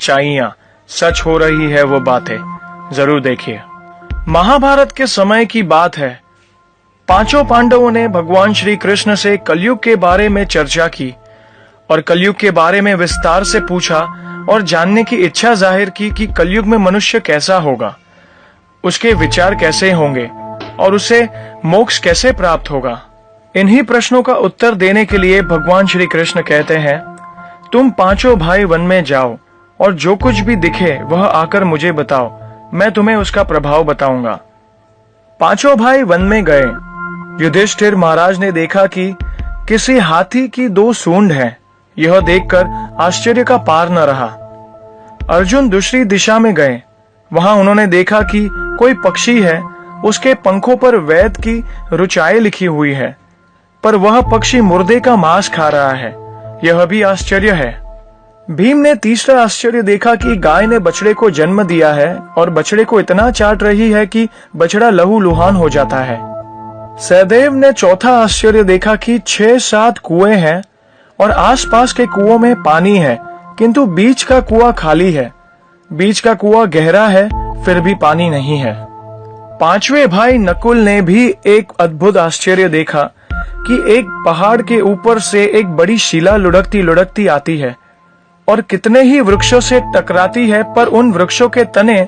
सच्चाइयां, सच हो रही है वो बातें, जरूर देखिए। महाभारत के समय की बात है। पांचों पांडवों ने भगवान श्री कृष्ण से कलयुग के बारे में चर्चा की और कलयुग के बारे में विस्तार से पूछा और जानने की इच्छा जाहिर की कि कलयुग में मनुष्य कैसा होगा, उसके विचार कैसे होंगे और उसे मोक्ष कैसे प्राप्त होगा। इन्हीं प्रश्नों का उत्तर देने के लिए भगवान श्री कृष्ण कहते हैं, तुम पांचों भाई वन में जाओ और जो कुछ भी दिखे वह आकर मुझे बताओ, मैं तुम्हें उसका प्रभाव बताऊंगा। पांचों भाई वन में गए। युधिष्ठिर महाराज ने देखा कि किसी हाथी की 2 सूंड हैं। यह देखकर आश्चर्य का पार न रहा। अर्जुन दूसरी दिशा में गए। वहां उन्होंने देखा कि कोई पक्षी है, उसके पंखों पर वैद की ऋचाएं लिखी हुई है, पर वह पक्षी मुर्दे का मांस खा रहा है। यह भी आश्चर्य है। भीम ने तीसरा आश्चर्य देखा कि गाय ने बछड़े को जन्म दिया है और बछड़े को इतना चाट रही है कि बछड़ा लहूलुहान हो जाता है। सहदेव ने चौथा आश्चर्य देखा कि 6-7 कुएं हैं और आसपास के कुओं में पानी है, किंतु बीच का कुआं खाली है। बीच का कुआं गहरा है, फिर भी पानी नहीं है। पांचवें भाई नकुल ने भी एक अद्भुत आश्चर्य देखा कि एक पहाड़ के ऊपर से एक बड़ी शिला लुढ़कती लुढ़कती आती है और कितने ही वृक्षों से टकराती है, पर उन वृक्षों के तने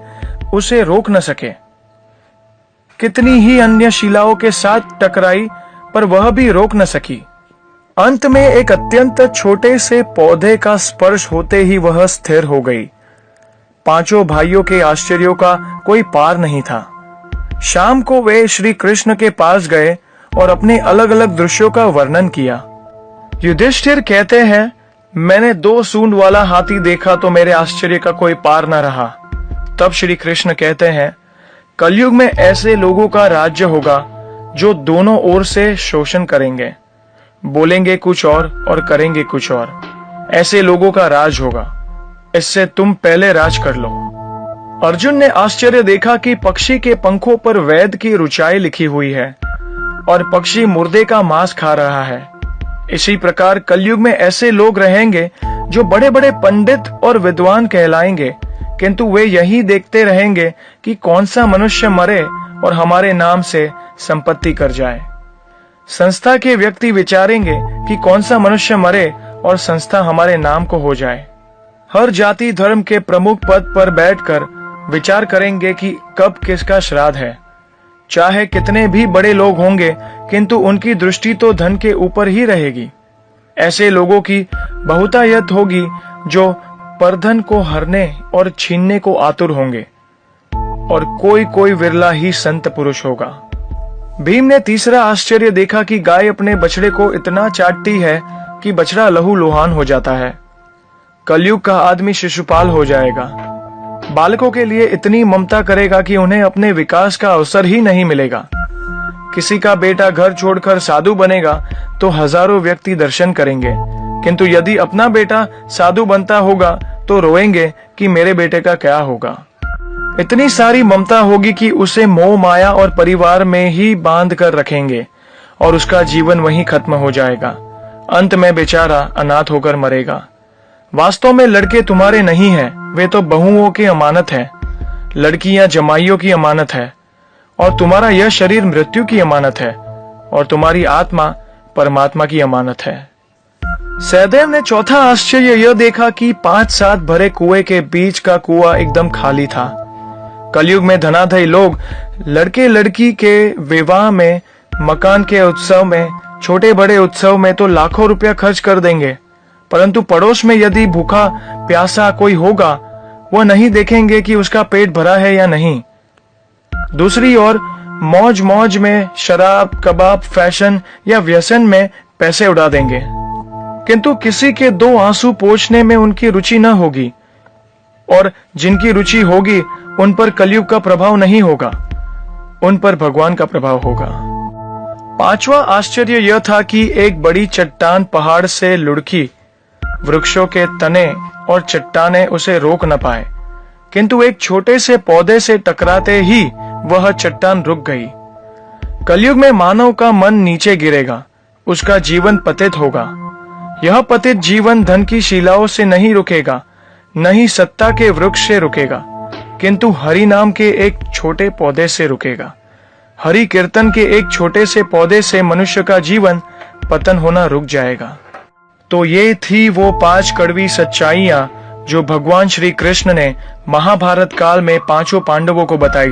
उसे रोक न सके। कितनी ही अन्य शिलाओं के साथ टकराई, पर वह भी रोक न सकी। अंत में एक अत्यंत छोटे से पौधे का स्पर्श होते ही वह स्थिर हो गई। पांचों भाइयों के आश्चर्यों का कोई पार नहीं था। शाम को वे श्री कृष्ण के पास गए और अपने अलग अलग दृश्यों का वर्णन किया। युधिष्ठिर कहते हैं, मैंने 2 सूंड वाला हाथी देखा तो मेरे आश्चर्य का कोई पार न रहा। तब श्री कृष्ण कहते हैं, कलयुग में ऐसे लोगों का राज्य होगा जो दोनों ओर से शोषण करेंगे, बोलेंगे कुछ और करेंगे कुछ और। ऐसे लोगों का राज होगा। इससे तुम पहले राज कर लो। अर्जुन ने आश्चर्य देखा कि पक्षी के पंखों पर वैद की ऋचाएं लिखी हुई है और पक्षी मुर्दे का मांस खा रहा है। इसी प्रकार कलयुग में ऐसे लोग रहेंगे जो बड़े बड़े पंडित और विद्वान कहलाएंगे, किंतु वे यही देखते रहेंगे कि कौन सा मनुष्य मरे और हमारे नाम से संपत्ति कर जाए। संस्था के व्यक्ति विचारेंगे कि कौन सा मनुष्य मरे और संस्था हमारे नाम को हो जाए। हर जाति धर्म के प्रमुख पद पर बैठकर विचार करेंगे कि कब किसका श्राद्ध है। चाहे कितने भी बड़े लोग होंगे, किंतु उनकी दृष्टि तो धन के ऊपर ही रहेगी। ऐसे लोगों की बहुतायत होगी जो परधन को हरने और छीनने को आतुर होंगे, और कोई कोई विरला ही संत पुरुष होगा। भीम ने तीसरा आश्चर्य देखा कि गाय अपने बछड़े को इतना चाटती है कि बछड़ा लहूलुहान हो जाता है। कलयुग का आदमी शिशुपाल हो जाएगा। बालकों के लिए इतनी ममता करेगा कि उन्हें अपने विकास का अवसर ही नहीं मिलेगा। किसी का बेटा घर छोड़कर साधु बनेगा तो हजारों व्यक्ति दर्शन करेंगे, किंतु यदि अपना बेटा साधु बनता होगा तो रोएंगे कि मेरे बेटे का क्या होगा। इतनी सारी ममता होगी कि उसे मोह माया और परिवार में ही बांध कर रखेंगे और उसका जीवन वहीं खत्म हो जाएगा। अंत में बेचारा अनाथ होकर मरेगा। वास्तव में लड़के तुम्हारे नहीं हैं, वे तो बहुओं की अमानत है। लड़कियां जमाइयों की अमानत है और तुम्हारा यह शरीर मृत्यु की अमानत है और तुम्हारी आत्मा परमात्मा की अमानत है। सहदेव ने चौथा आश्चर्य यह देखा कि 5-7 भरे कुएं के बीच का कुआं एकदम खाली था। कलयुग में धनाढ्य लोग लड़के लड़की के विवाह में, मकान के उत्सव में, छोटे बड़े उत्सव में तो लाखों रुपया खर्च कर देंगे, परंतु पड़ोस में यदि भूखा प्यासा कोई होगा, वह नहीं देखेंगे कि उसका पेट भरा है या नहीं। दूसरी ओर मौज मौज में शराब, कबाब, फैशन या व्यसन में पैसे उड़ा देंगे, किंतु किसी के 2 आंसू पोंछने में उनकी रुचि न होगी, और जिनकी रुचि होगी उन पर कलयुग का प्रभाव नहीं होगा, उन पर भगवान का प्रभाव होगा। पांचवा आश्चर्य यह था कि एक बड़ी चट्टान पहाड़ से लुढ़की। वृक्षों के तने और चट्टाने उसे रोक न पाए, किंतु एक छोटे से पौधे से टकराते ही वह चट्टान रुक गई। कलयुग में मानव का मन नीचे गिरेगा, उसका जीवन पतित होगा। यह पतित जीवन धन की शिलाओं से नहीं रुकेगा, नहीं सत्ता के वृक्ष से रुकेगा, किंतु हरि नाम के एक छोटे पौधे से रुकेगा। हरि कीर्तन के एक छोटे से पौधे से मनुष्य का जीवन पतन होना रुक जाएगा। तो ये थी वो 5 कड़वी सच्चाइयां जो भगवान श्री कृष्ण ने महाभारत काल में 5 पांडवों को बताई।